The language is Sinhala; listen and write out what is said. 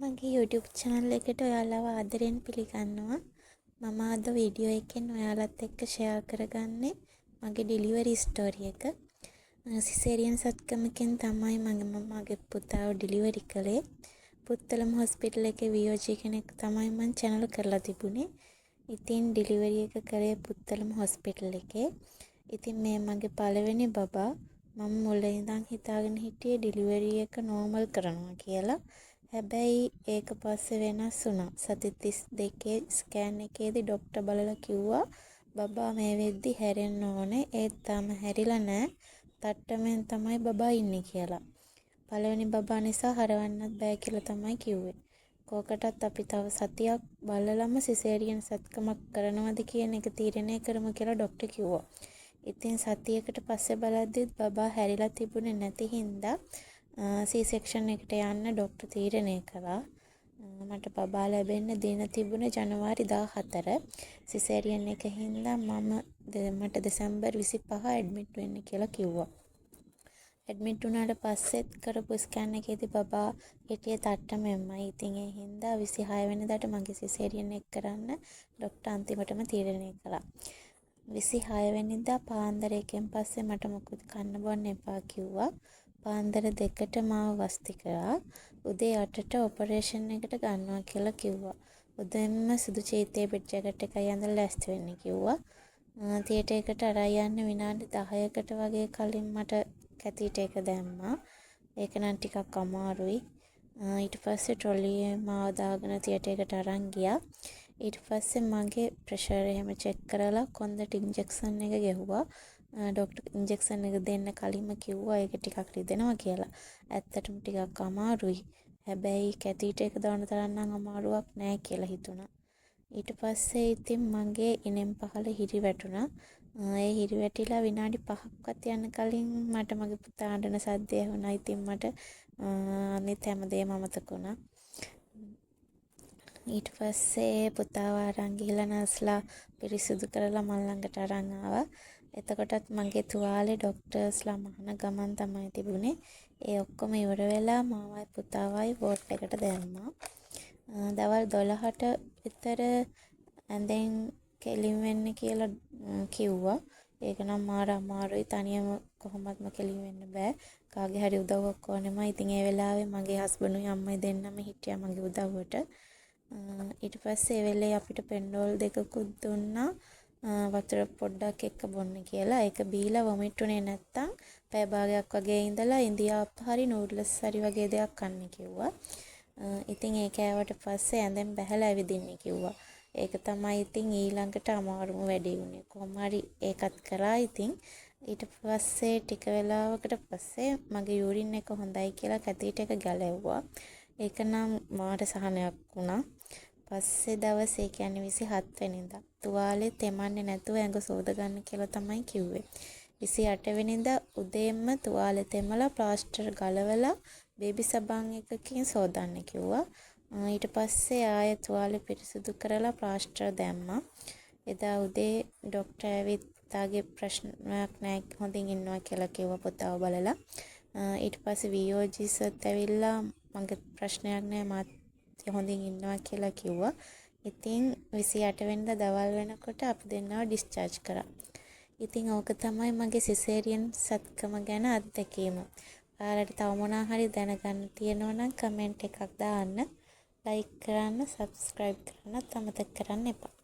මගේ YouTube channel එකට ඔයාලව ආදරෙන් පිළිගන්නවා. මම අද වීඩියෝ එකෙන් ඔයාලත් එක්ක ෂෙයා කරගන්නේ මගේ ඩෙලිවරි ස්ටෝරි එක. සිසේරියන් සත්කමකින් තමයි මගේ පුතාව ඩෙලිවරි කළේ. පුත්තලම හොස්පිටල් එකේ VOG කෙනෙක් තමයි මම channel කරලා තිබුණේ. ඉතින් ඩෙලිවරි එක කරේ පුත්තලම හොස්පිටල් එකේ. ඉතින් මේ මගේ පළවෙනි බබා. මම මුලින් ඉඳන් හිතාගෙන හිටියේ ඩෙලිවරි එක නෝමල් කරනවා කියලා. හැබැයි ඒක පස්සේ වෙනස් වුණා. සති 32 ස්කෑන් එකේදී ડોක්ටර් බලලා කිව්වා බබා මේ වෙද්දි හැරෙන්න ඕනේ. ඒත් තාම හැරිලා නැහැ. තට්ටමෙන් තමයි බබා ඉන්නේ කියලා. පළවෙනි බබා නිසා හරවන්නත් බෑ කියලා තමයි කිව්වේ. කෝකටත් අපි තව සතියක් බලලම සිසේරියන් සත්කමක් කරනවද කියන එක තීරණය කරමු කියලා ડોක්ටර් කිව්වා. ඉතින් සතියකට පස්සේ බලද්දිත් බබා හැරිලා තිබුණේ නැති හින්දා C-section එකට යන්න ડોක්ටර් තීරණය කළා. මට බබා ලැබෙන්න දින තිබුණේ ජනවාරි 14. සිසේරියන් එක හින්දා මට දෙසැම්බර් 25 ඇඩ්මිට් වෙන්න කියලා කිව්වා. ඇඩ්මිට් වුණාට පස්සෙත් කරපු ස්කෑන් එකේදී බබා හිටියේ තට්ටමෙන්මයි. ඉතින් ඒ හින්දා 26 වෙනිදාට මගේ සිසේරියන් එක කරන්න ડોක්ටර් අන්තිමටම තීරණය කළා. 26 වෙනිදා පාන්දර 1න් පස්සේ මට මොකුත් කන්න බොන්න එපා කිව්වා. පාන්දර 2ට මාව වස්ති කරා. උදේ 8ට ඔපරේෂන් එකට ගන්නවා කියලා කිව්වා. උදෙන්ම සුදු චීතේ බෙඩ් ජැකට් එකයි ඇඳලා ලෑස්ති වෙන්න කිව්වා. තියටර් එකට අරන් යන්න විනාඩි 10කට වගේ කලින් මට කැතීටර් එක දැම්මා. ඒක නම් ටිකක් අමාරුයි. ඊට පස්සේ ට්‍රොලියේ මාව දාගෙන තියටර් එකට අරන් ගියා. ඊට පස්සේ මගේ ප්‍රෙෂර් එහෙම චෙක් කරලා කොන්දට ඉන්ජෙක්ෂන් එක ගැහුවා. ડોක්ටර් ඉන්ජෙක්ෂන් එක දෙන්න කලින්ම කිව්වා ඒක ටිකක් රිදෙනවා කියලා. ඇත්තටම ටිකක් අමාරුයි. හැබැයි කැතීටර් එක දාන තරම් නම් අමාරුවක් නෑ කියලා හිතුණා. ඊට පස්සේ ඉතින් මගේ ඉනෙන් පහළ හිරි වැටුණා. ඒ හිරි වැටිලා විනාඩි 5ක්වත් යන කලින් මට මගේ පුතා අඬන සද්දය ඇහුණා. ඉතින් මට අනිත් හැමදේම අමතක වුණා. ඊට පස්සේ පුතාව අරන් ගිහලා නර්ස්ලා පිරිසිදු කරලා මල් ළඟට අරන් ආවා. එතකොටත් මගේ තුවාලේ ડોක්ටර්ස්ලා මහන ගමන් තමයි තිබුණේ. ඒ ඔක්කොම ඉවර වෙලා මාවයි පුතාවයි වෝඩ් එකට දැම්මා. දවල් 12ට විතර ඇඳෙන් කෙලින් වෙන්න කියලා කිව්වා. ඒක නම් මාර අමාරුයි. තනියම කොහොමත්ම කෙලින් වෙන්න බෑ. කාගේ හරි උදව්වක් ඕනෙමයි. ඉතින් ඒ වෙලාවේ මගේ හස්බන්ඩ්ුයි අම්මයි දෙන්නම හිටියා මගේ උදව්වට. ඊට පස්සේ ඒ වෙලේ අපිට පෙන්ඩෝල් දෙකකුත් දුන්නා. වතුර පොඩ්ඩක් එක්ක බොන්න කියලා. ඒක බීලා වොමිට් උනේ නැත්තම් පැය භාගයක් වගේ ඉඳලා ඉන්දියාප්ප හරි නූඩ්ලස් හරි වගේ දෙයක් කන්න කිව්වා. ඉතින් ඒක කෑවට පස්සේ ඇඳෙන් බැහැලා ඇවිදින්න කිව්වා. ඒක තමයි ඉතින් ඊළඟට අමාරුම වැඩේ වුණේ. කොහොම හරි ඒකත් කරා. ඉතින් ඊට පස්සේ ටික වෙලාවකට පස්සේ මගේ යූරින් එක හොඳයි කියලා කැතීටර් එක ගැලෙව්වා. ඒක නම් මාට සහනයක් වුණා. පස්සේ දවසේ කියන්නේ 27 වෙනිදා තුවාලේ තෙමන්නේ නැතුව ඇඟ සෝද ගන්න කියලා තමයි කිව්වේ. 28 වෙනිදා උදේම තුවාලේ තෙමලා ප්ලාස්ටර් ගලවලා බේබි සබන් එකකින් සෝදන්න කිව්වා. ඊට පස්සේ ආයෙ තුවාලේ පිරිසිදු කරලා ප්ලාස්ටර් දැම්මා. එදා උදේ ડોක්ටර් ඇවිත් තාගේ ප්‍රශ්නයක් නැහැ හොඳින් ඉන්නවා කියලා කිව්වා පුතාව බලලා. ඊට පස්සේ VOGs ඇවිල්ලා මගේ ප්‍රශ්නයක් නැහැ මාත් හොඳින් ඉන්නවා කියලා කිව්වා. ඉතින් 28 වෙනිදා දවල් වෙනකොට අපි දෙන්නව ඩිස්චාර්ජ් කරා. ඉතින් ඕක තමයි මගේ සිසේරියන් සත්කම ගැන අත්දැකීම. ඔයාලට තව මොනවා හරි දැනගන්න තියෙනවා නම් කමෙන්ට් එකක් දාන්න. ලයික් කරන්න, සබ්ස්ක්‍රයිබ් කරන්නත් අමතක කරන්න එපා.